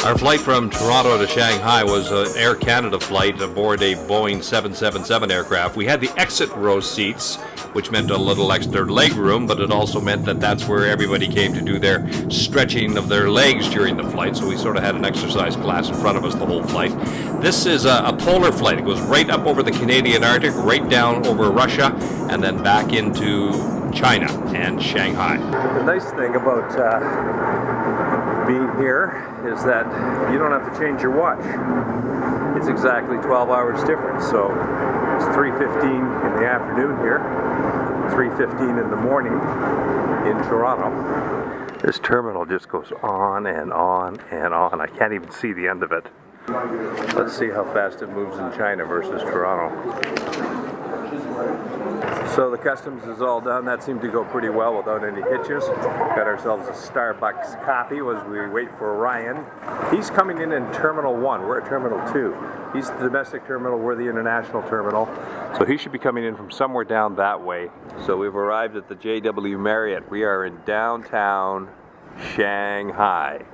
Our flight from Toronto to Shanghai was an Air Canada flight aboard a Boeing 777 aircraft. We had the exit row seats, which meant a little extra leg room, but it also meant that that's where everybody came to do their stretching of their legs during the flight, so we sort of had an exercise class in front of us the whole flight. This is a polar flight. It goes right up over the Canadian Arctic, right down over Russia, and then back into China and Shanghai. The nice thing about being here is that you don't have to change your watch. It's exactly 12 hours different. So it's 3:15 in the afternoon here, 3:15 in the morning in Toronto. This terminal just goes on and on and on. I can't even see the end of it. Let's see how fast it moves in China versus Toronto. So the customs is all done. That seemed to go pretty well without any hitches. Got ourselves a Starbucks coffee as we wait for Ryan. He's coming in Terminal 1. We're at Terminal 2. He's the domestic terminal, we're the international terminal. So he should be coming in from somewhere down that way. So we've arrived at the JW Marriott. We are in downtown Shanghai.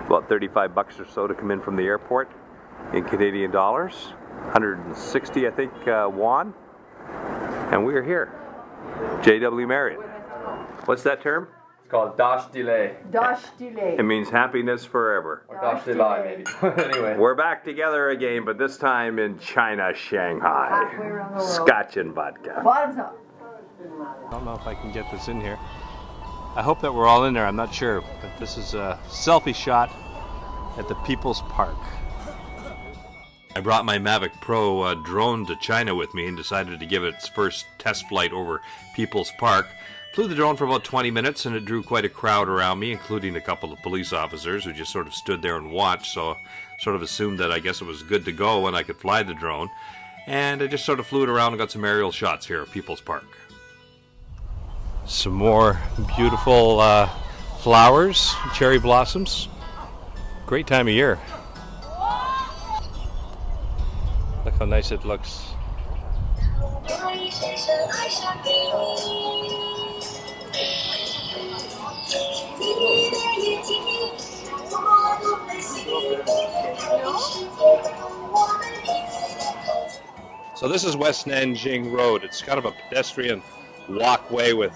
About 35 bucks or so to come in from the airport in Canadian dollars. 160, I think, won. And we are here, JW Marriott. What's that term? It's called Dash Delay. Dash delay. It means happiness forever. Or Dash Delay, maybe. Anyway. We're back together again, but this time in China-Shanghai. Halfway around the world. Scotch and vodka. Bottoms up. I don't know if I can get this in here. I hope that we're all in there, I'm not sure. But this is a selfie shot at the People's Park. I brought my Mavic Pro drone to China with me and decided to give it its first test flight over People's Park. Flew the drone for about 20 minutes and it drew quite a crowd around me, including a couple of police officers who just sort of stood there and watched, so sort of assumed that I guess it was good to go and I could fly the drone. And I just sort of flew it around and got some aerial shots here of People's Park. Some more beautiful flowers, cherry blossoms. Great time of year. Look how nice it looks. So this is West Nanjing Road. It's kind of a pedestrian walkway with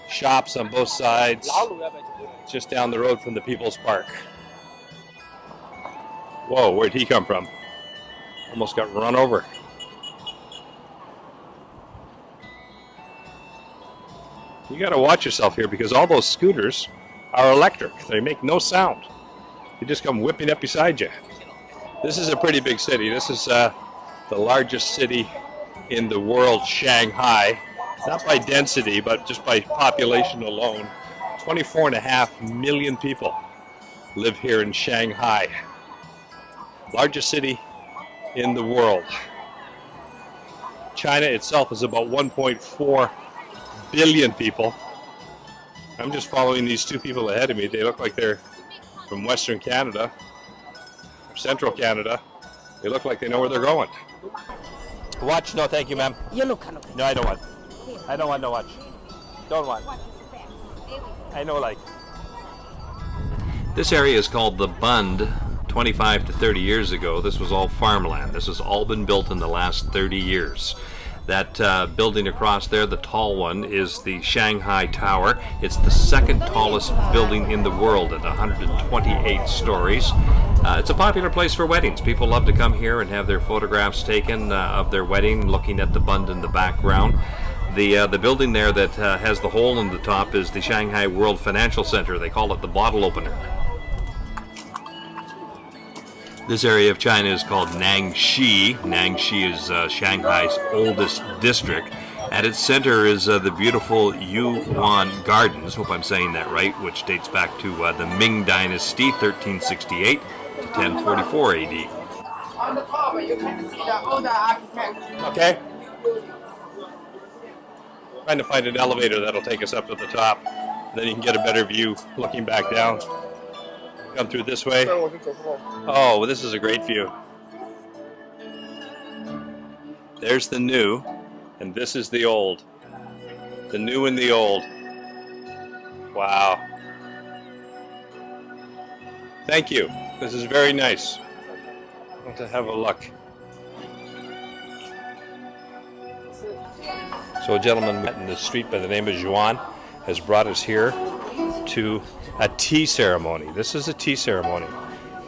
shops on both sides, just down the road from the People's Park. Whoa, where'd he come from? Almost got run over. You gotta watch yourself here because all those scooters are electric. They make no sound. They just come whipping up beside you. This is a pretty big city. This is the largest city in the world, Shanghai. Not by density, but just by population alone. 24.5 million people live here in Shanghai. Largest city in the world. China itself is about 1.4 billion people. I'm just following these two people ahead of me. They look like they're from Western Canada, or Central Canada. They look like they know where they're going. Watch? No, thank you, ma'am. No, I don't want. I don't want no watch. Don't want. I know, like. This area is called the Bund. 25 to 30 years ago, this was all farmland. This has all been built in the last 30 years. That building across there, the tall one, is the Shanghai Tower. It's the second tallest building in the world at 128 stories. It's a popular place for weddings. People love to come here and have their photographs taken of their wedding, looking at the Bund in the background. The building there that has the hole in the top is the Shanghai World Financial Center. They call it the bottle opener. This area of China is called Nangxi. Nangxi is Shanghai's oldest district. At its center is the beautiful Yuan Gardens, hope I'm saying that right, which dates back to the Ming Dynasty, 1368 to 1044 AD. On the top, you can see the older architecture. Okay. Trying to find an elevator that'll take us up to the top. Then you can get a better view looking back down. Come through this way. Oh, well, this is a great view. There's the new, and this is the old. The new and the old. Wow. Thank you. This is very nice. I want to have a look. So a gentleman met in the street by the name of Juan has brought us here to a tea ceremony. This is a tea ceremony.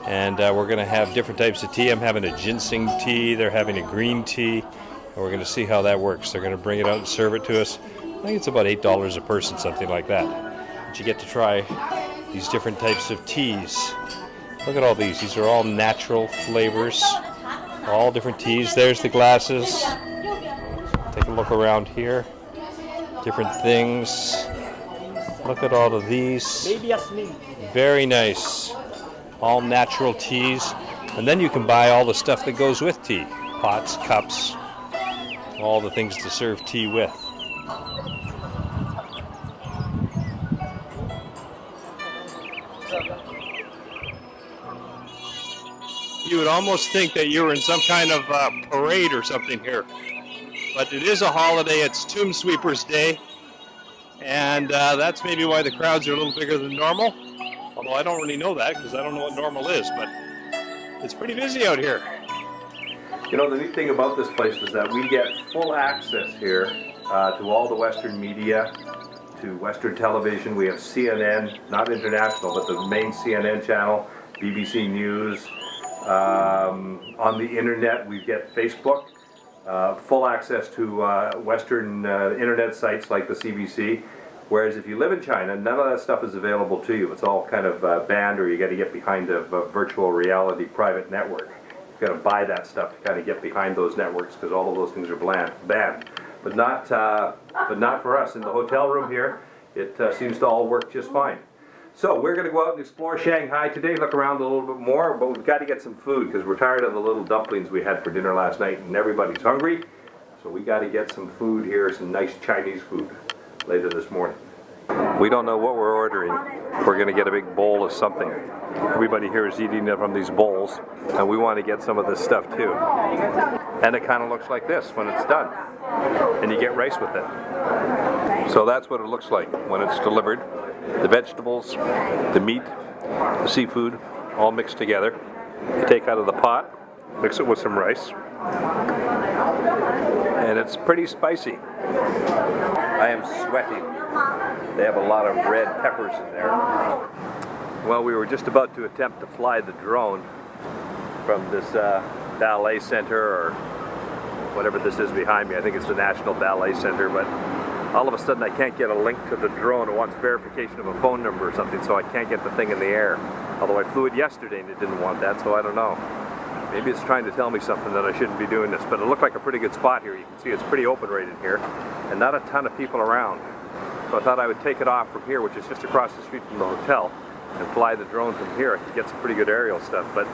And we're going to have different types of tea. I'm having a ginseng tea. They're having a green tea. And we're going to see how that works. They're going to bring it out and serve it to us. I think it's about $8 a person, something like that. But you get to try these different types of teas. Look at all these. These are all natural flavors. All different teas. There's the glasses. Take a look around here. Different things. Look at all of these. Very nice. All natural teas. And then you can buy all the stuff that goes with tea. Pots, cups, all the things to serve tea with. You would almost think that you were in some kind of parade or something here. But it is a holiday. It's Tomb Sweepers Day. And that's maybe why the crowds are a little bigger than normal. Although I don't really know that because I don't know what normal is. But it's pretty busy out here. You know, the neat thing about this place is that we get full access here to all the Western media, to Western television. We have CNN, not international, but the main CNN channel, BBC News. On the internet, we get Facebook. Full access to Western internet sites like the CBC, whereas if you live in China, none of that stuff is available to you. It's all kind of banned, or you got to get behind a virtual reality private network. You've got to buy that stuff to kind of get behind those networks because all of those things are banned. But not for us. In the hotel room here, it seems to all work just fine. So we're going to go out and explore Shanghai today, look around a little bit more, but we've got to get some food because we're tired of the little dumplings we had for dinner last night and everybody's hungry. So we got to get some food here, some nice Chinese food later this morning. We don't know what we're ordering. We're going to get a big bowl of something. Everybody here is eating from these bowls and we want to get some of this stuff too. And it kind of looks like this when it's done. And you get rice with it. So that's what it looks like when it's delivered. The vegetables, the meat, the seafood, all mixed together. You take out of the pot, mix it with some rice, and it's pretty spicy. I am sweating. They have a lot of red peppers in there. Well, we were just about to attempt to fly the drone from this ballet center, or whatever this is behind me. I think it's the National Ballet Center, but all of a sudden I can't get a link to the drone. It wants verification of a phone number or something, so I can't get the thing in the air. Although I flew it yesterday and it didn't want that, so I don't know. Maybe it's trying to tell me something that I shouldn't be doing this, but it looked like a pretty good spot here. You can see it's pretty open right in here, and not a ton of people around. So I thought I would take it off from here, which is just across the street from the hotel, and fly the drone from here. I could get some pretty good aerial stuff, but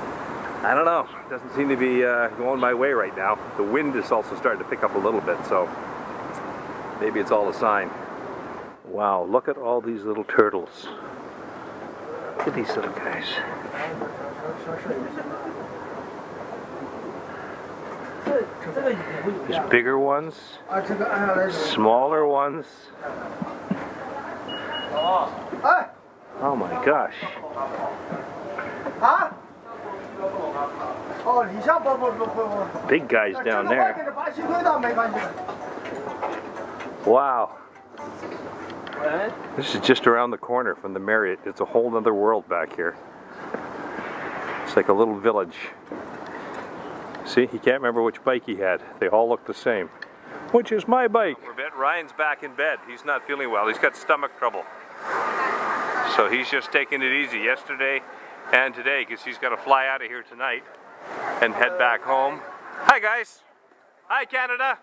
I don't know. It doesn't seem to be going my way right now. The wind is also starting to pick up a little bit, so maybe it's all a sign. Wow, look at all these little turtles. Look at these little guys. There's bigger ones, smaller ones. Oh my gosh. Big guys down there. Wow. This is just around the corner from the Marriott. It's a whole other world back here. It's like a little village. See, he can't remember which bike he had. They all look the same. which is my bike. Ryan's back in bed. He's not feeling well. He's got stomach trouble. So he's just taking it easy yesterday and today because he's got to fly out of here tonight and head back home. Hi guys. Hi Canada.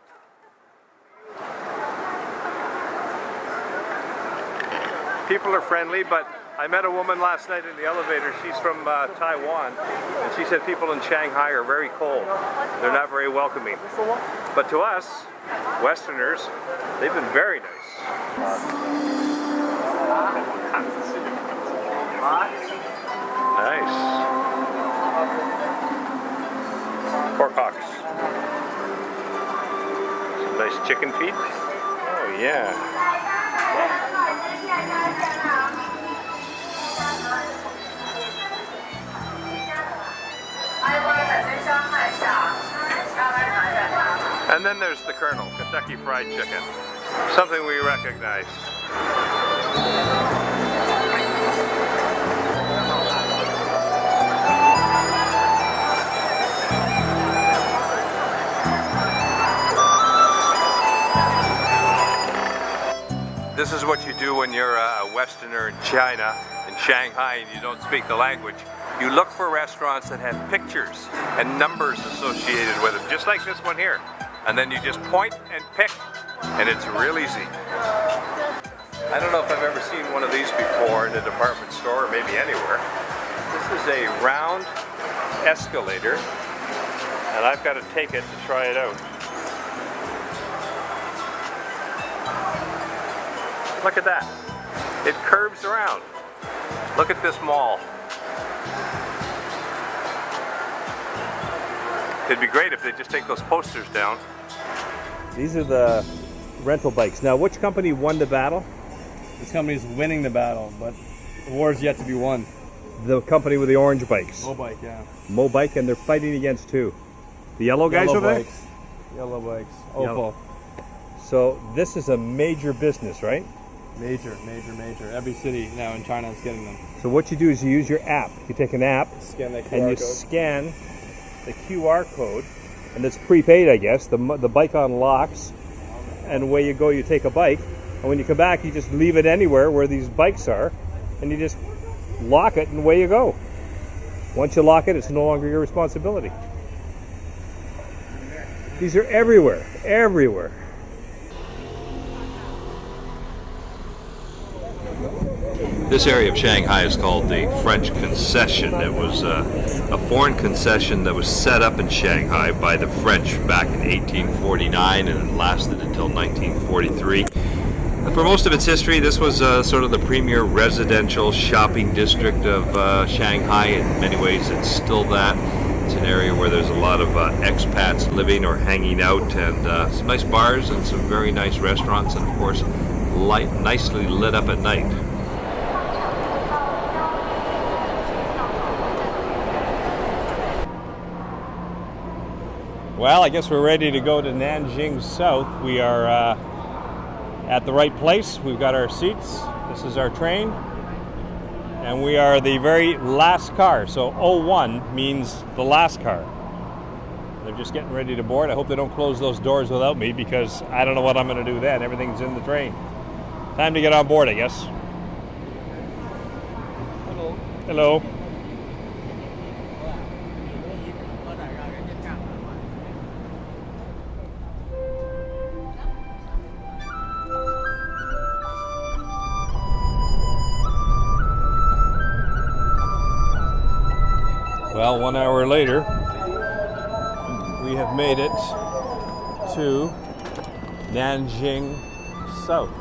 People are friendly, but I met a woman last night in the elevator. She's from Taiwan, and she said people in Shanghai are very cold. They're not very welcoming. But to us, Westerners, they've been very nice. Nice. Pork hocks. Some nice chicken feet. Oh yeah. And then there's the Colonel, Kentucky Fried Chicken. Something we recognize. This is what you do when you're a Westerner in China, in Shanghai, and you don't speak the language. You look for restaurants that have pictures and numbers associated with them, just like this one here. And then you just point and pick, and it's real easy. I don't know if I've ever seen one of these before in a department store, or maybe anywhere. This is a round escalator, and I've got to take it to try it out. Look at that. It curves around. Look at this mall. It'd be great if they just take those posters down. These are the rental bikes. Now, which company won the battle? This company's winning the battle, but the war's yet to be won. The company with the orange bikes. Mobike, yeah. Mobike, and they're fighting against who? The yellow guys over there? Yellow bikes. Opal. So this is a major business, right? Major. Every city now in China is getting them. So what you do is you use your app. You take an app Scan that QR and you code. scan the QR code, and it's prepaid, I guess. The bike unlocks, and away you go. You take a bike, and when you come back, you just leave it anywhere where these bikes are, and you just lock it, and away you go. Once you lock it, it's no longer your responsibility. These are everywhere, everywhere. This area of Shanghai is called the French Concession. It was a foreign concession that was set up in Shanghai by the French back in 1849, and it lasted until 1943. For most of its history, this was sort of the premier residential shopping district of Shanghai. In many ways, it's still that. It's an area where there's a lot of expats living or hanging out, and some nice bars and some very nice restaurants, and of course, nicely lit up at night. Well, I guess we're ready to go to Nanjing South. We are at the right place. We've got our seats. This is our train. And we are the very last car. So 01 means the last car. They're just getting ready to board. I hope they don't close those doors without me, because I don't know what I'm going to do then. Everything's in the train. Time to get on board, I guess. Hello. Hello. Well, 1 hour later, we have made it to Nanjing South.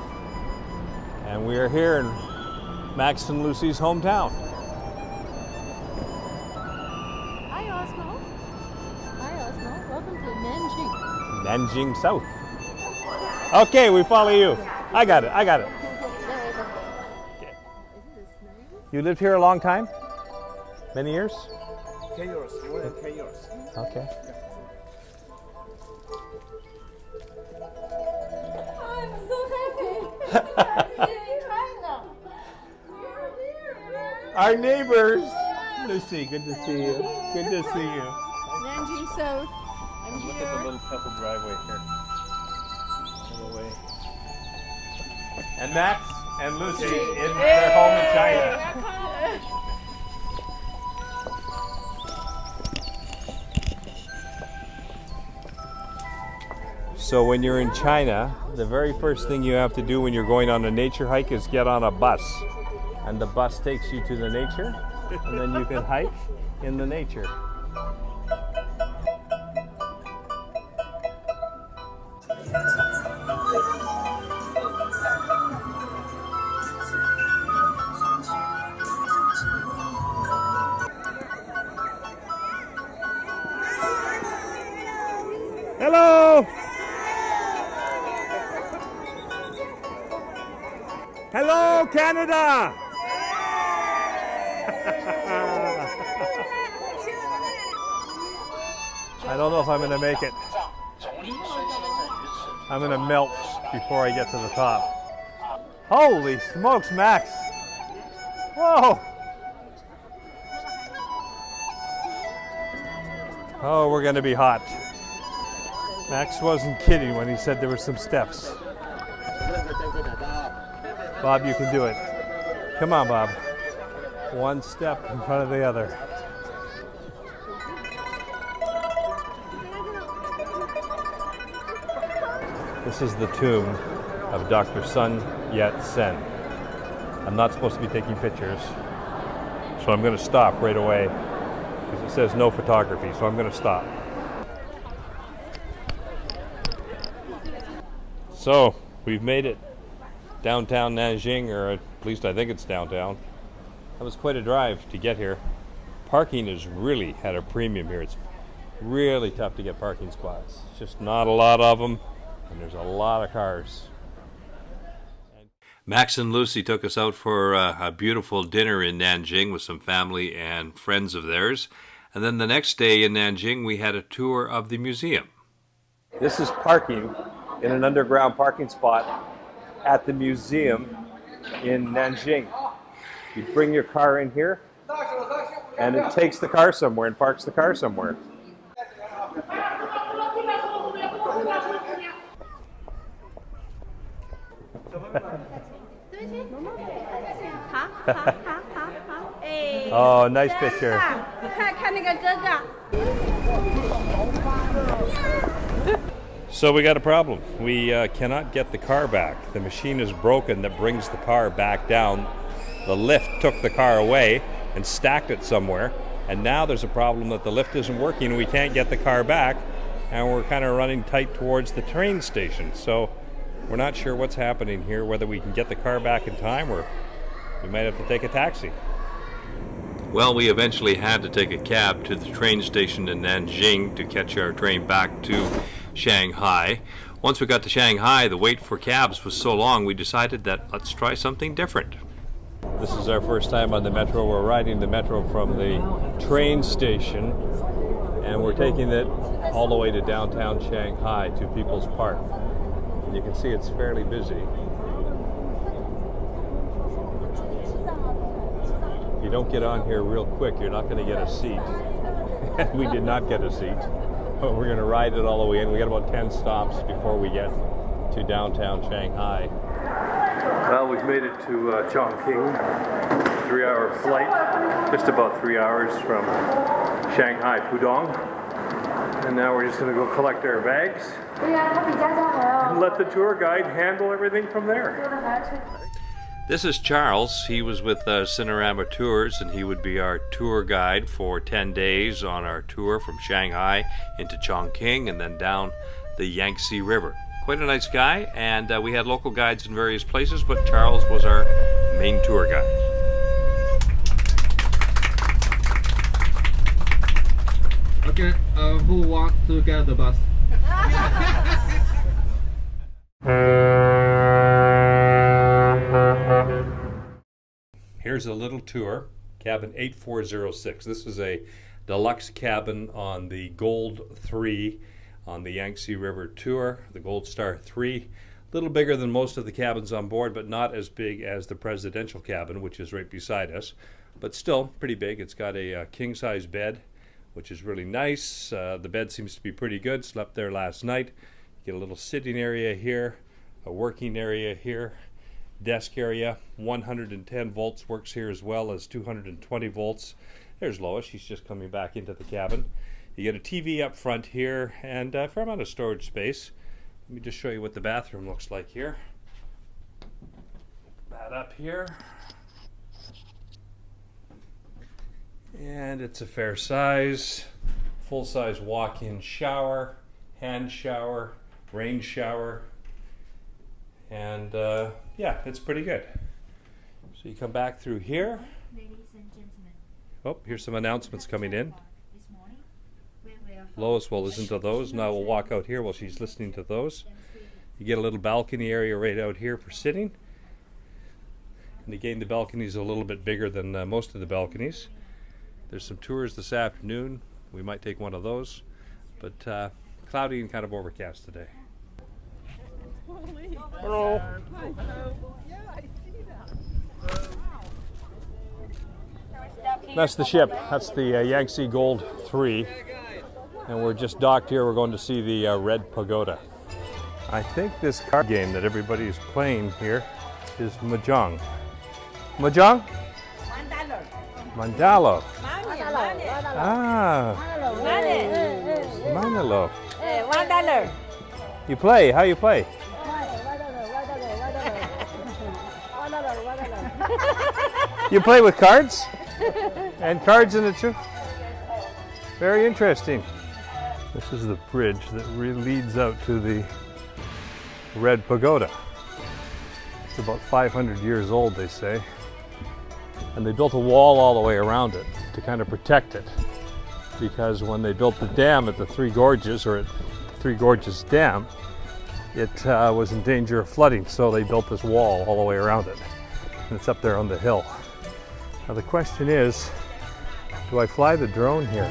And we are here in Max and Lucy's hometown. Hi, Osmo. Hi, Osmo. Welcome to Nanjing. Nanjing South. Okay, we follow you. I got it. Okay. You lived here a long time? Many years? 10 years, more than 10 years. Okay. I'm so happy. Our neighbors. Lucy, good to see you. Good to see you. Nanjing South. I'm Look here. at the little pebble driveway here. and Max and Lucy in their home in China. So when you're in China, the very first thing you have to do when you're going on a nature hike is get on a bus. And the bus takes you to the nature, and then you can hike in the nature. Hello! Hello, Canada! I don't know if I'm going to make it. I'm going to melt before I get to the top. Holy smokes, Max! Whoa! Oh, we're going to be hot. Max wasn't kidding when he said there were some steps. Bob, you can do it. Come on, Bob. One step in front of the other. This is the tomb of Dr. Sun Yat-sen. I'm not supposed to be taking pictures, so I'm going to stop right away because it says no photography, so I'm going to stop. So, we've made it downtown Nanjing, or at least I think it's downtown. That was quite a drive to get here. Parking is really at a premium here. It's really tough to get parking spots. It's just not a lot of them, and there's a lot of cars. Max and Lucy took us out for a beautiful dinner in Nanjing with some family and friends of theirs. And then the next day in Nanjing, we had a tour of the museum. This is parking in an underground parking spot at the museum in Nanjing. You bring your car in here, and it takes the car somewhere and parks the car somewhere. Oh, nice picture. So we got a problem. We cannot get the car back. The machine is broken that brings the car back down. The lift took the car away and stacked it somewhere. And now there's a problem that the lift isn't working. We can't get the car back. And we're kind of running tight towards the train station. So we're not sure what's happening here, whether we can get the car back in time or we might have to take a taxi. Well, we eventually had to take a cab to the train station in Nanjing to catch our train back to Shanghai. Once we got to Shanghai, the wait for cabs was so long, we decided that let's try something different. This is our first time on the metro. We're riding the metro from the train station, and we're taking it all the way to downtown Shanghai to People's Park. And you can see it's fairly busy. If you don't get on here real quick, you're not going to get a seat. We did not get a seat. But we're going to ride it all the way in. We got about 10 stops before we get to downtown Shanghai. Well, we've made it to Chongqing. 3-hour flight, just about 3 hours from Shanghai, Pudong. And now we're just going to go collect our bags and let the tour guide handle everything from there. This is Charles. He was with Cinerama Tours, and he would be our tour guide for 10 days on our tour from Shanghai into Chongqing and then down the Yangtze River. Quite a nice guy, and we had local guides in various places, but Charles was our main tour guide. Okay, who wants to get the bus? Here's a little tour, cabin 8406. This is a deluxe cabin on the Gold 3 on the Yangtze River tour, the Gold Star 3. A little bigger than most of the cabins on board, but not as big as the presidential cabin, which is right beside us, but still pretty big. It's got a king-size bed, which is really nice. The bed seems to be pretty good. Slept there last night. You get a little sitting area here, a working area here, desk area. 110 volts works here as well as 220 volts. There's Lois, she's just coming back into the cabin. You get a TV up front here and a fair amount of storage space. Let me just show you what the bathroom looks like here. That up here. And it's a fair size, full-size walk-in shower, hand shower, rain shower, and yeah, it's pretty good. So you come back through here. Ladies and gentlemen, Oh, here's some announcements coming in. this morning we will Lois will listen to those, and I will walk out here while she's listening to those. You get a little balcony area right out here for sitting. And again, the balcony is a little bit bigger than most of the balconies. There's some tours this afternoon. We might take one of those, but cloudy and kind of overcast today. Hello. That's the ship. That's the Yangtze Gold 3. And we're just docked here. We're going to see the Red Pagoda. I think this card game that everybody is playing here is Mahjong. Mahjong? Mandalo. Ah. Manalo. $1. You play? How you play? You play with cards? And cards in the truth? Very interesting. This is the bridge that leads out to the Red Pagoda. It's about 500 years old, they say. And they built a wall all the way around it to kind of protect it. Because when they built the dam at the Three Gorges, or at Three Gorges Dam, it was in danger of flooding, so they built this wall all the way around it. And it's up there on the hill. Now the question is, do I fly the drone here?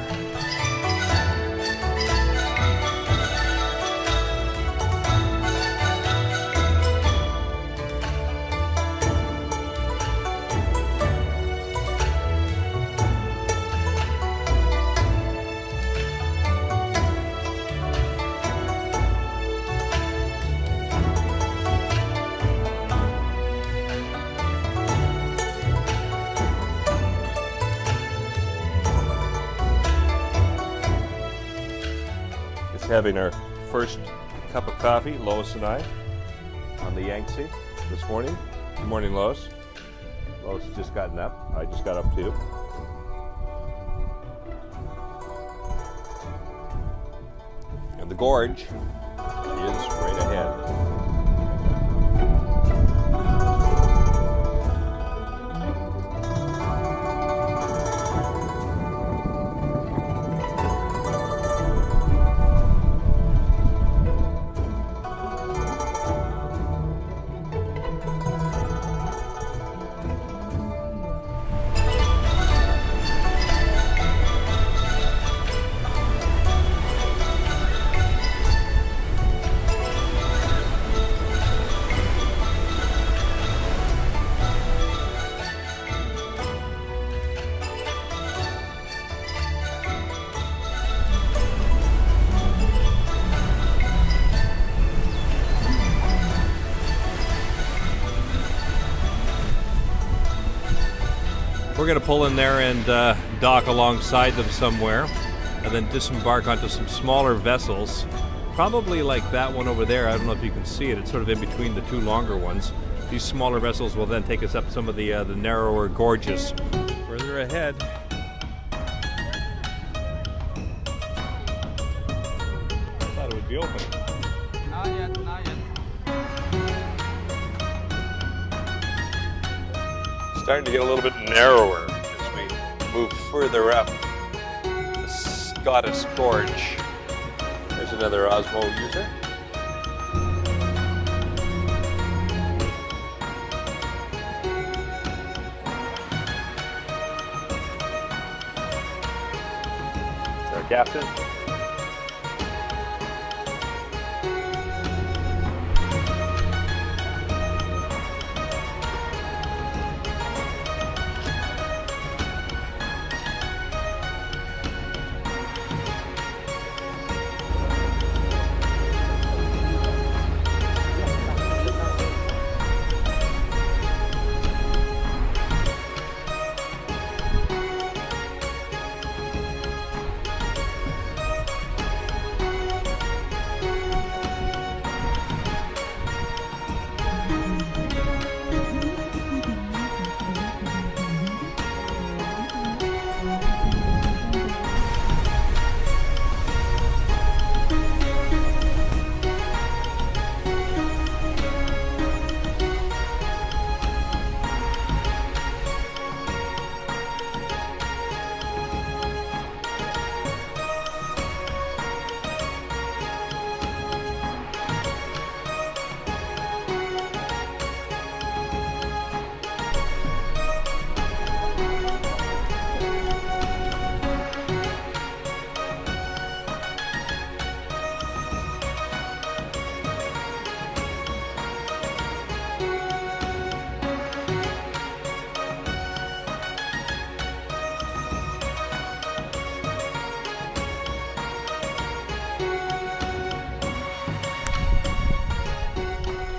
Having our first cup of coffee, Lois and I, on the Yangtze this morning. Good morning, Lois. Lois has just gotten up. I just got up too. And the gorge is right ahead. We're going to pull in there and dock alongside them somewhere and then disembark onto some smaller vessels, probably like that one over there. I don't know if you can see it. It's sort of in between the two longer ones. These smaller vessels will then take us up some of the narrower gorges. Further ahead. I thought it would be open. Not yet, not yet. Starting to get a little bit narrower as we move further up the Scottish Gorge. There's another Osmo user. It's our captain.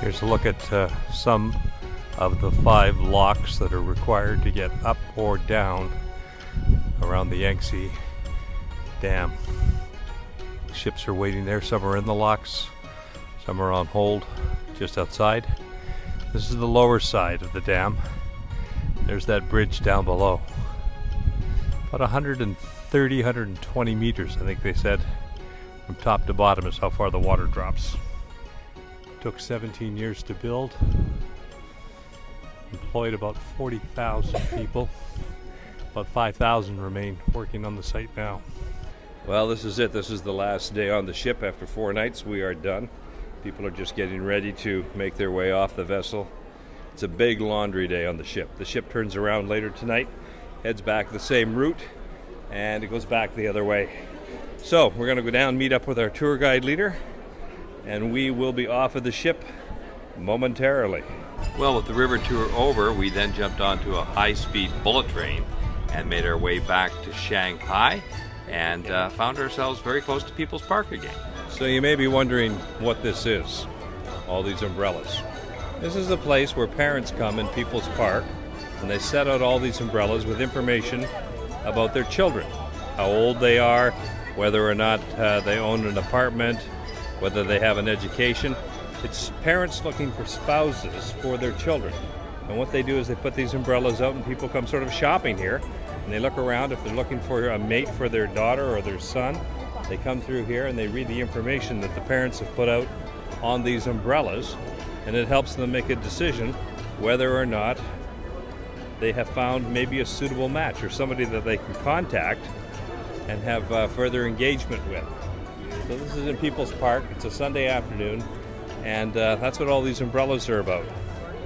Here's a look at some of the 5 locks that are required to get up or down around the Yangtze Dam. Ships are waiting there. Some are in the locks, some are on hold just outside. This is the lower side of the dam. There's that bridge down below. About 130, 120 meters, I think they said, from top to bottom is how far the water drops. Took 17 years to build. Employed about 40,000 people. About 5,000 remain working on the site now. Well, this is it. This is the last day on the ship. After 4 nights, we are done. People are just getting ready to make their way off the vessel. It's a big laundry day on the ship. The ship turns around later tonight, heads back the same route, and it goes back the other way. So we're going to go down, meet up with our tour guide leader, and we will be off of the ship momentarily. Well, with the river tour over, we then jumped onto a high-speed bullet train and made our way back to Shanghai, and found ourselves very close to People's Park again. So you may be wondering what this is, all these umbrellas. This is a place where parents come in People's Park, and they set out all these umbrellas with information about their children, how old they are, whether or not they own an apartment, whether they have an education. It's parents looking for spouses for their children. And what they do is they put these umbrellas out and people come sort of shopping here. And they look around. If they're looking for a mate for their daughter or their son, they come through here and they read the information that the parents have put out on these umbrellas. And it helps them make a decision whether or not they have found maybe a suitable match or somebody that they can contact and have further engagement with. So this is in People's Park. It's a Sunday afternoon, and that's what all these umbrellas are about.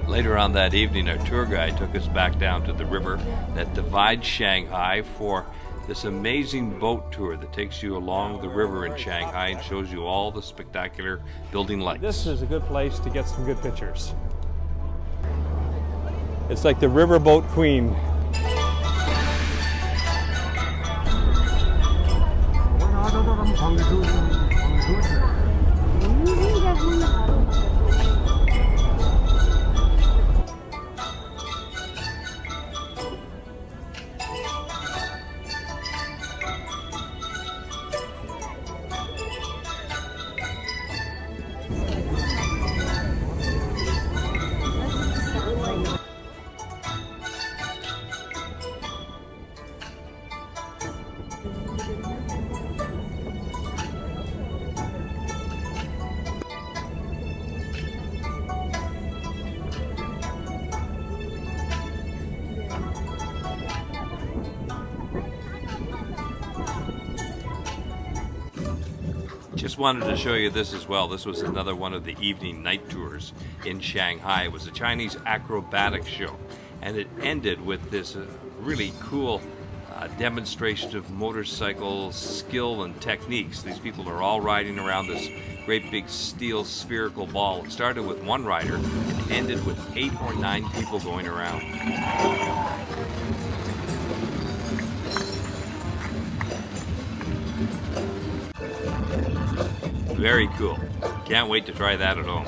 Later on that evening, our tour guide took us back down to the river that divides Shanghai for this amazing boat tour that takes you along the river in Shanghai and shows you all the spectacular building lights. This is a good place to get some good pictures. It's like the riverboat queen. Just wanted to show you this as well. This was another one of the evening night tours in Shanghai. It was a Chinese acrobatic show, and it ended with this really cool demonstration of motorcycle skill and techniques. These people are all riding around this great big steel spherical ball. It started with one rider and ended with 8 or 9 people going around. Very cool. Can't wait to try that at home.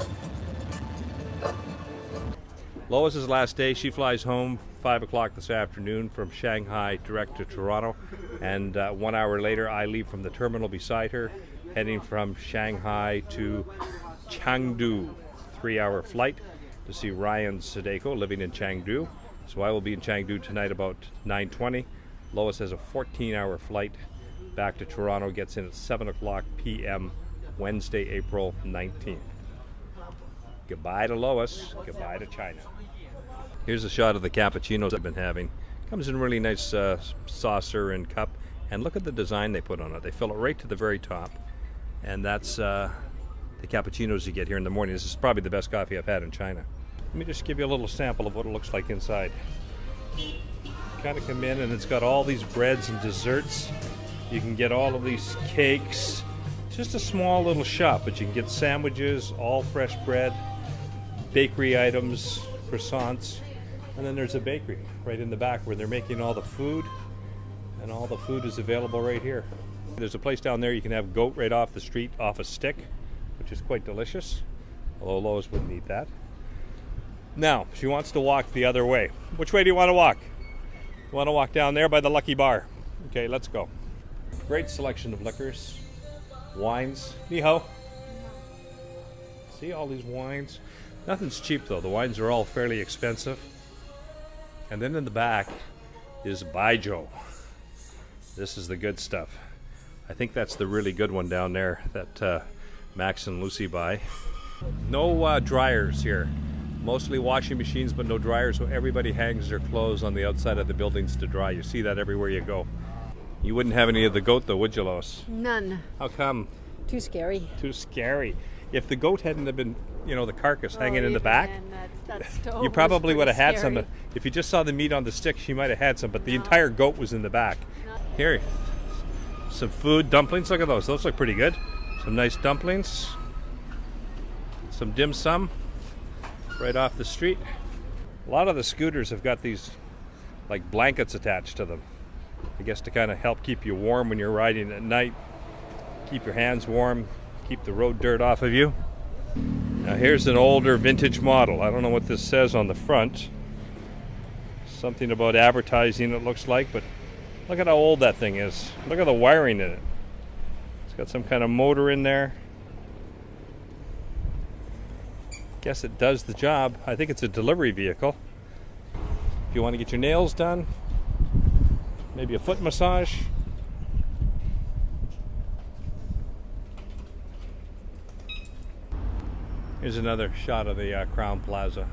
Lois's last day. She flies home 5 o'clock this afternoon from Shanghai direct to Toronto, and 1 hour later I leave from the terminal beside her, heading from Shanghai to Chengdu. 3-hour flight to see Ryan Sadeko living in Chengdu. So I will be in Chengdu tonight about 9:20. Lois has a 14-hour flight back to Toronto, gets in at 7 o'clock p.m. Wednesday, April 19th. Goodbye to Lois, goodbye to China. Here's a shot of the cappuccinos I've been having. Comes in a really nice saucer and cup, and look at the design they put on it. They fill it right to the very top, and that's the cappuccinos you get here in the morning. This is probably the best coffee I've had in China. Let me just give you a little sample of what it looks like inside. You kind of come in and it's got all these breads and desserts. You can get all of these cakes. It's just a small little shop, but you can get sandwiches, all fresh bread, bakery items, croissants, and then there's a bakery right in the back where they're making all the food, and all the food is available right here. There's a place down there you can have goat right off the street, off a stick, which is quite delicious. Although Lois wouldn't eat that. Now, she wants to walk the other way. Which way do you want to walk? You want to walk down there by the Lucky Bar. Okay, let's go. Great selection of liquors, wines. Ni hao. See all these wines? Nothing's cheap though. The wines are all fairly expensive. And then in the back is baijiu. This is the good stuff. I think that's the really good one down there that Max and Lucy buy. No dryers here. Mostly washing machines, but no dryers, so everybody hangs their clothes on the outside of the buildings to dry. You see that everywhere you go. You wouldn't have any of the goat though, would you, Lois? None. How come? Too scary. Too scary. If the goat hadn't have been, you know, the carcass hanging in the back, That stove you probably would have had scary. some. If you just saw the meat on the stick, she might have had some, but the entire goat was in the back. Here, some food, dumplings. Look at those. Those look pretty good. Some nice dumplings. Some dim sum right off the street. A lot of the scooters have got these like blankets attached to them. I guess to kind of help keep you warm when you're riding at night. Keep your hands warm, keep the road dirt off of you. Now here's an older vintage model. I don't know what this says on the front. Something about advertising it looks like, but look at how old that thing is. Look at the wiring in it. It's got some kind of motor in there. Guess it does the job. I think it's a delivery vehicle. If you want to get your nails done, maybe a foot massage. Here's another shot of the Crown Plaza.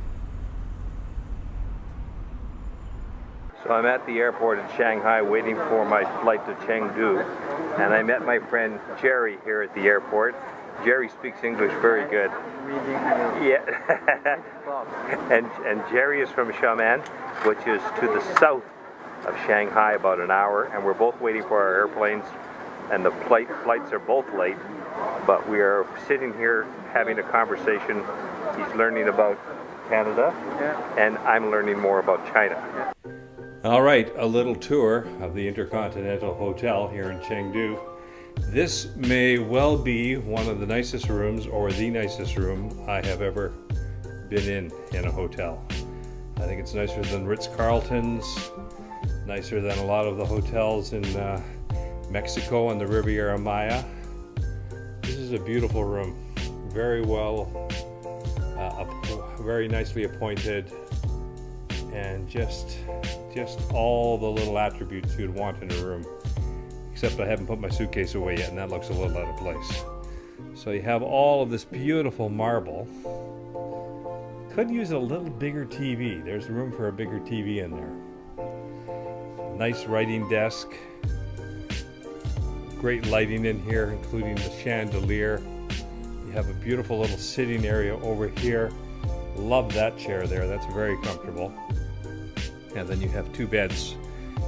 So I'm at the airport in Shanghai waiting for my flight to Chengdu, and I met my friend Jerry here at the airport. Jerry speaks English very good. Yeah. and Jerry is from Xiamen, which is to the south of Shanghai, about an hour, and we're both waiting for our airplanes, and the flights are both late, but we are sitting here having a conversation. He's learning about Canada, and I'm learning more about China. All right, a little tour of the Intercontinental Hotel here in Chengdu. This may well be one of the nicest rooms, or the nicest room I have ever been in a hotel. I think it's nicer than Ritz-Carlton's, nicer than a lot of the hotels in Mexico and the Riviera Maya. This is a beautiful room, very well, very nicely appointed, and just all the little attributes you'd want in a room. Except I haven't put my suitcase away yet, and that looks a little out of place. So you have all of this beautiful marble. Could use a little bigger TV. There's room for a bigger TV in there. Nice writing desk. Great lighting in here, including the chandelier. You have a beautiful little sitting area over here. Love that chair there. That's very comfortable. And then you have two beds.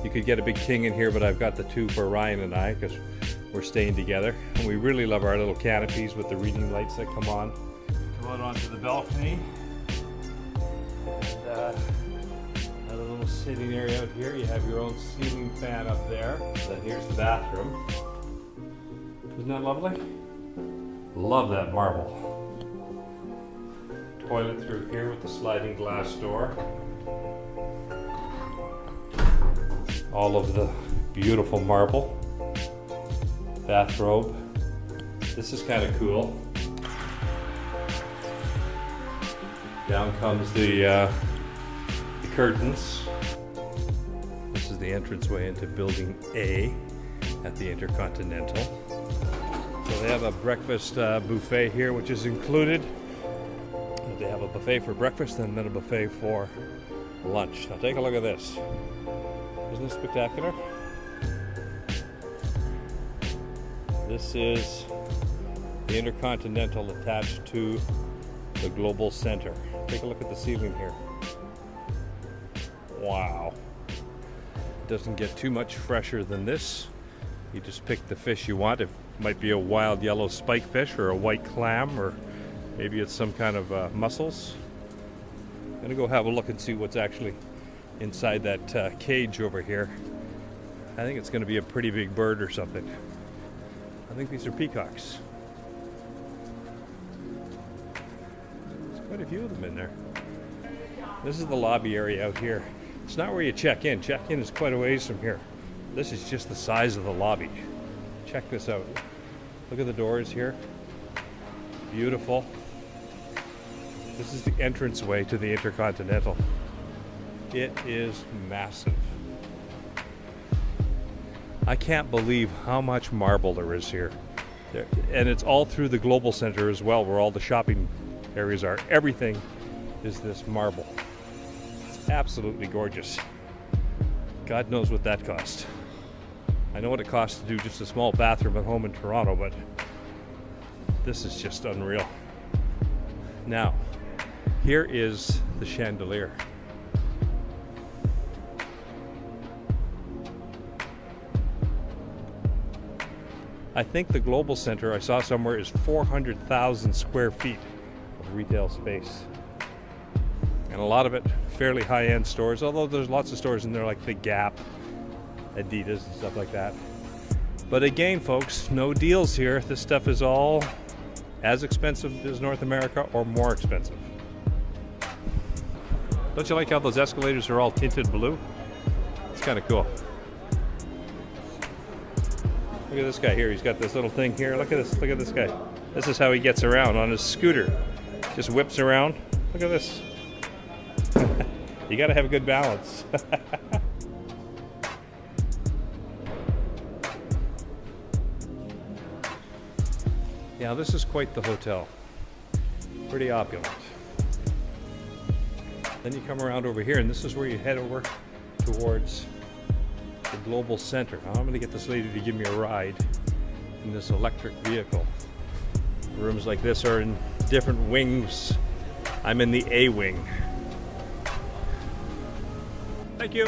You could get a big king in here, but I've got the two for Ryan and I because we're staying together. And we really love our little canopies with the reading lights that come on. Come out onto the balcony. And another little sitting area out here. You have your own ceiling fan up there. Then here's the bathroom. Isn't that lovely? Love that marble. Toilet through here with the sliding glass door. All of the beautiful marble. Bathrobe. This is kind of cool. Down comes the curtains. This is the entranceway into Building A at the Intercontinental. So they have a breakfast buffet here, which is included. They have a buffet for breakfast and then a buffet for lunch. Now take a look at this. Isn't this spectacular? This is the Intercontinental attached to the Global Center. Take a look at the ceiling here. Wow. It doesn't get too much fresher than this. You just pick the fish you want. It might be a wild yellow spike fish or a white clam, or maybe it's some kind of mussels. I'm gonna go have a look and see what's actually inside that cage over here. I think it's going to be a pretty big bird or something. I think these are peacocks. Quite a few of them in there. This is the lobby area out here. It's not where you check in. Check-in is quite a ways from here. This is just the size of the lobby. Check this out. Look at the doors here. Beautiful. This is the entranceway to the Intercontinental. It is massive. I can't believe how much marble there is here. And it's all through the Global Center as well, where all the shopping areas are. Everything is this marble. It's absolutely gorgeous. God knows what that cost. I know what it costs to do just a small bathroom at home in Toronto, but this is just unreal. Now, here is the chandelier. I think the Global Center, I saw somewhere, is 400,000 square feet of retail space. And a lot of it fairly high-end stores, although there's lots of stores in there like the Gap, Adidas, and stuff like that. But again, folks, no deals here. This stuff is all as expensive as North America or more expensive. Don't you like how those escalators are all tinted blue? It's kind of cool. Look at this guy here. He's got this little thing here. Look at this. Look at this guy. This is how he gets around on his scooter. Just whips around. Look at this. You got to have a good balance. Yeah, this is quite the hotel. Pretty opulent. Then you come around over here, and this is where you head over towards the Global Center. Now I'm going to get this lady to give me a ride in this electric vehicle. Rooms like this are in different wings. I'm in the A wing. Thank you.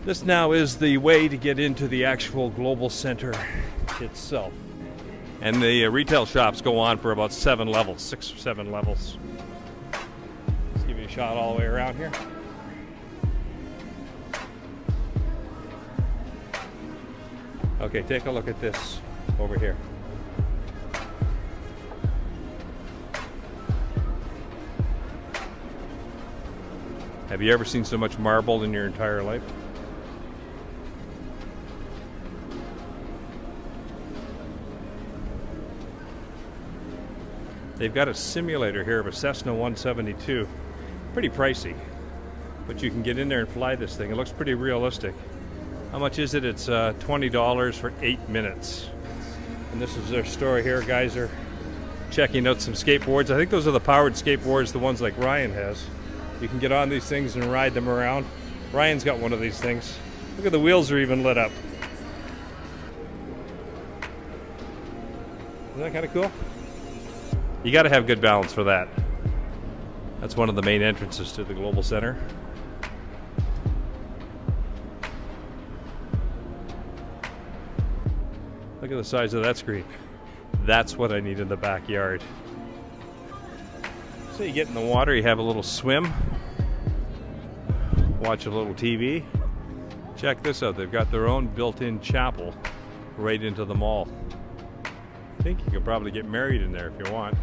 This now is the way to get into the actual Global Center itself. And the retail shops go on for about 7 levels, 6 or 7 levels. Let's give you a shot all the way around here. Okay, take a look at this over here. Have you ever seen so much marble in your entire life? They've got a simulator here of a Cessna 172. Pretty pricey, but you can get in there and fly this thing. It looks pretty realistic. How much is it? It's $20 for 8 minutes. And this is their store here. Guys are checking out some skateboards. I think those are the powered skateboards, the ones like Ryan has. You can get on these things and ride them around. Ryan's got one of these things. Look at the wheels are even lit up. Isn't that kind of cool? You got to have good balance for that. That's one of the main entrances to the Global Center. Look at the size of that screen. That's what I need in the backyard. So you get in the water, you have a little swim, watch a little TV. Check this out, they've got their own built-in chapel right into the mall. I think you could probably get married in there if you want.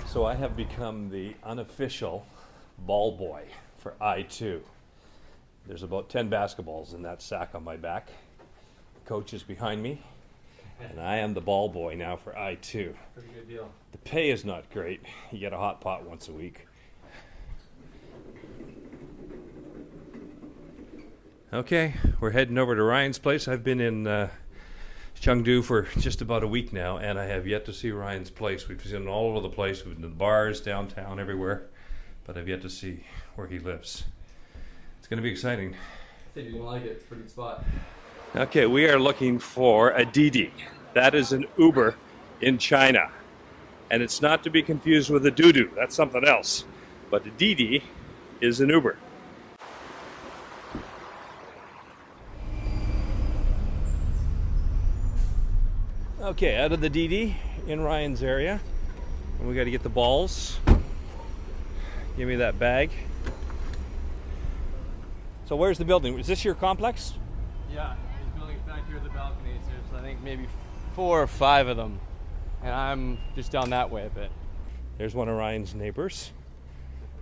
So I have become the unofficial ball boy for I2. There's about 10 basketballs in that sack on my back. The coach is behind me, and I am the ball boy now for I2. Pretty good deal. The pay is not great. You get a hot pot once a week. Okay, we're heading over to Ryan's place. I've been in Chengdu for just about a week now, and I have yet to see Ryan's place. We've seen it all over the place. We've been to the bars, downtown, everywhere, but I've yet to see where he lives. It's going to be exciting. I think you're gonna like it. It's a pretty good spot. Okay, we are looking for a Didi. That is an Uber in China. And it's not to be confused with a doo-doo. That's something else. But a Didi is an Uber. Okay, out of the Didi in Ryan's area. And we got to get the balls. Give me that bag. So where's the building? Is this your complex? Yeah, these buildings back here at the balconies. There's, I think, maybe 4 or 5 of them. And I'm just down that way a bit. There's one of Ryan's neighbors.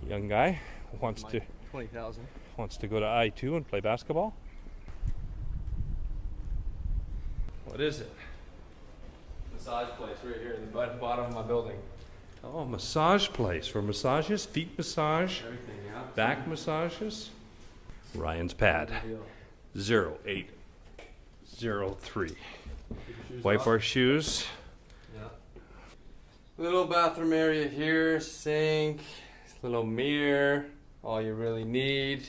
A young guy wants to 20,000. wants to go to I-2 and play basketball. What is it? Massage place right here in the bottom of my building. Oh, massage place for massages, feet massage, Everything, yeah. back massages. Ryan's pad, 0803. Wipe our shoes. Yeah. Little bathroom area here, sink, little mirror, all you really need.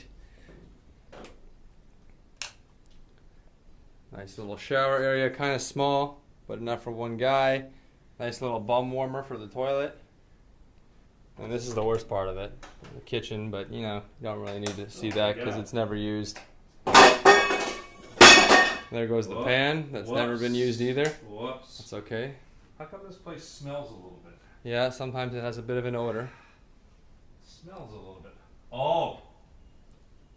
Nice little shower area, kind of small, but enough for one guy. Nice little bum warmer for the toilet. And this is the worst part of it, the kitchen, but you know, you don't really need to see that because it's never used. There goes the pan, that's never been used either. Whoops. It's okay. How come this place smells a little bit? Yeah, sometimes it has a bit of an odor. Smells a little bit. Oh,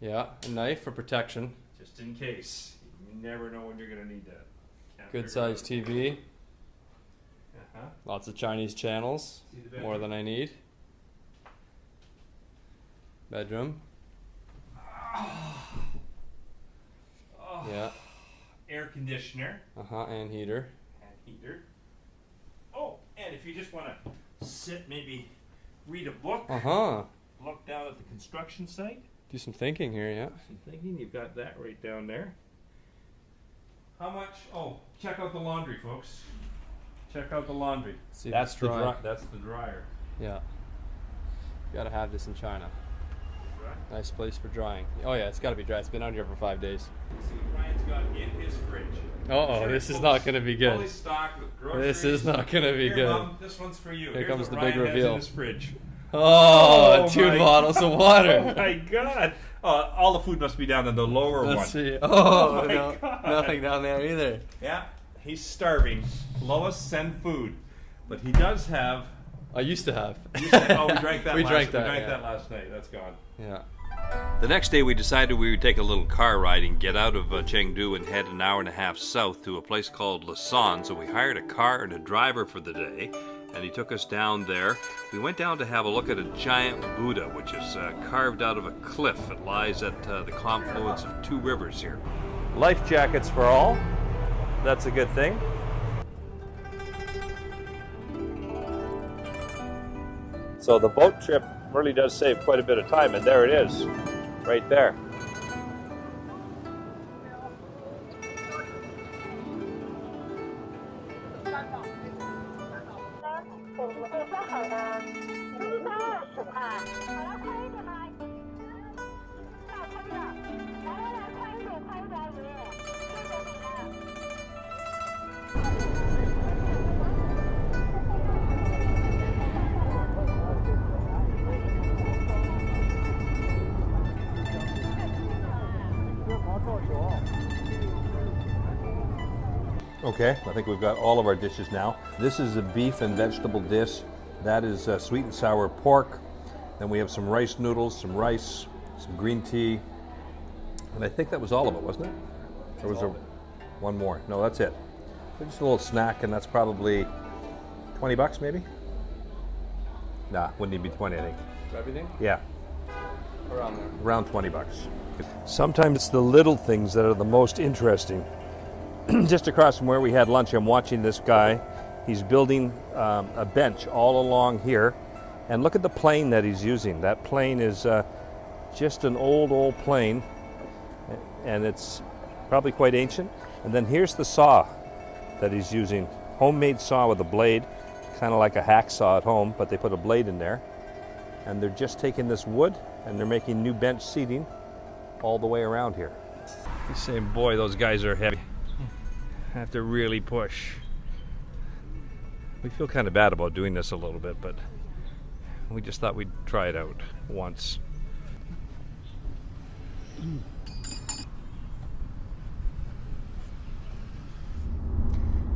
Yeah, a knife for protection. just in case. You never know when you're going to need that. Can't Good figure sized TV. Uh-huh. Lots of Chinese channels. See the bedroom? More than I need. Bedroom. Yeah. Air conditioner And heater. and heater. Oh, and if you just want to sit, maybe read a book, look down at the construction site. Do some thinking here, yeah. I'm thinking you've got that right down there. How much? Oh, check out the laundry, folks. Check out the laundry. See if That's it's the dry. that's the dryer. Yeah. Gotta have this in China. Nice place for drying. Oh yeah, it's gotta be dry. It's been out here for 5 days. See what Ryan's got in his fridge. Uh-oh, this is not gonna be good. Fully stocked with groceries. This is not gonna be Here, good. Mom, this one's for you. Here Here's comes what the big Ryan has reveal. in his fridge. Oh, Oh 2 my- bottles of water. Oh my God! All the food must be down in the lower Let's one. see. Oh my no, God. nothing down there either. Yeah, he's starving. Lois, send food, but he does have. I used to have. Oh, we drank that. We last, drank we that, drank yeah. that last night. That's gone. Yeah. The next day we decided we would take a little car ride and get out of Chengdu and head an hour and a half south to a place called Lausanne. So we hired a car and a driver for the day, and he took us down there. We went down to have a look at a giant Buddha, which is carved out of a cliff. It lies at the confluence of 2 rivers here. Life jackets for all. That's a good thing. So the boat trip really does save quite a bit of time, and there it is, right there. Okay, I think we've got all of our dishes now. This is a beef and vegetable dish. That is sweet and sour pork. Then we have some rice noodles, some rice, some green tea. And I think that was all of it, wasn't it? Or was there one more? No, that's it. Just a little snack, and that's probably 20 bucks maybe? Nah, wouldn't even be 20, I think. For everything? Yeah, Around there. around 20 bucks. Sometimes it's the little things that are the most interesting. Just across from where we had lunch, I'm watching this guy. He's building a bench all along here. And look at the plane that he's using. That plane is just an old plane. And it's probably quite ancient. And then here's the saw. that he's using homemade saw with a blade, kind of like a hacksaw at home, but they put a blade in there. And they're just taking this wood and they're making new bench seating all the way around here. He's saying, boy, those guys are heavy. Have to really push. We feel kind of bad about doing this a little bit, but we just thought we'd try it out once.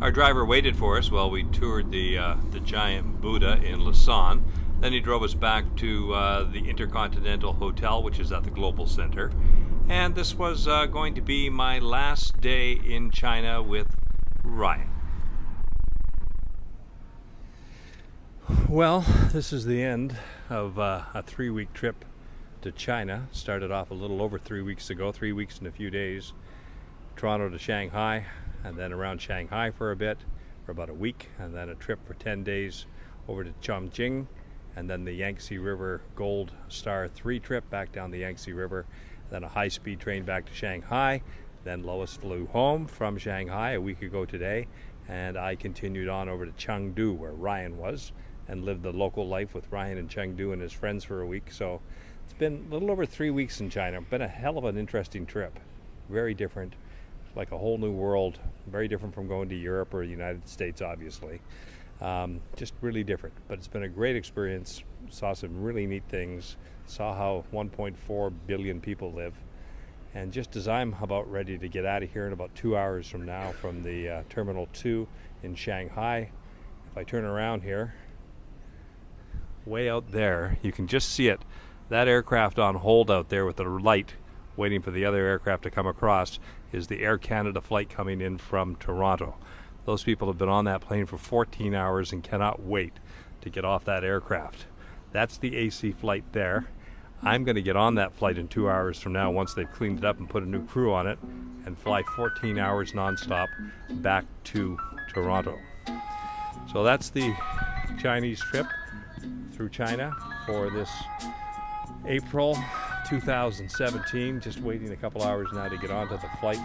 Our driver waited for us while we toured the giant Buddha in Lausanne. Then he drove us back to the Intercontinental Hotel, which is at the Global Center. And this was going to be my last day in China with Ryan. Well, this is the end of a 3-week trip to China. Started off a little over 3 weeks ago, 3 weeks and a few days. Toronto to Shanghai, and then around Shanghai for a bit, for about a week, and then a trip for 10 days over to Chongqing, and then the Yangtze River Gold Star 3 trip back down the Yangtze River, then a high-speed train back to Shanghai. Then Lois flew home from Shanghai a week ago today, and I continued on over to Chengdu, where Ryan was, and lived the local life with Ryan in Chengdu and his friends for a week. So it's been a little over 3 weeks in China. Been a hell of an interesting trip. Very different, like a whole new world. Very different from going to Europe or the United States, obviously. Just really different, but it's been a great experience. Saw some really neat things, saw how 1.4 billion people live, and just as I'm about ready to get out of here in about 2 hours from now from the Terminal 2 in Shanghai, if I turn around here, way out there, you can just see it, that aircraft on hold out there with the light waiting for the other aircraft to come across is the Air Canada flight coming in from Toronto. Those people have been on that plane for 14 hours and cannot wait to get off that aircraft. That's the AC flight there. I'm going to get on that flight in 2 hours from now once they've cleaned it up and put a new crew on it and fly 14 hours nonstop back to Toronto. So that's the Chinese trip through China for this April 2017. Just waiting a couple hours now to get onto the flight,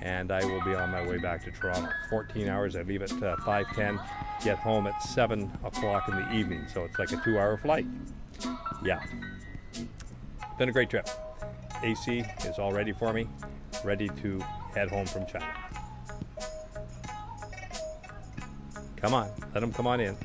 and I will be on my way back to Toronto. 14 hours. I leave at 5:10, get home at 7 o'clock in the evening, so it's like a 2-hour flight. Yeah, been a great trip. AC is all ready for me, ready to head home from China. Come on, let them come on in.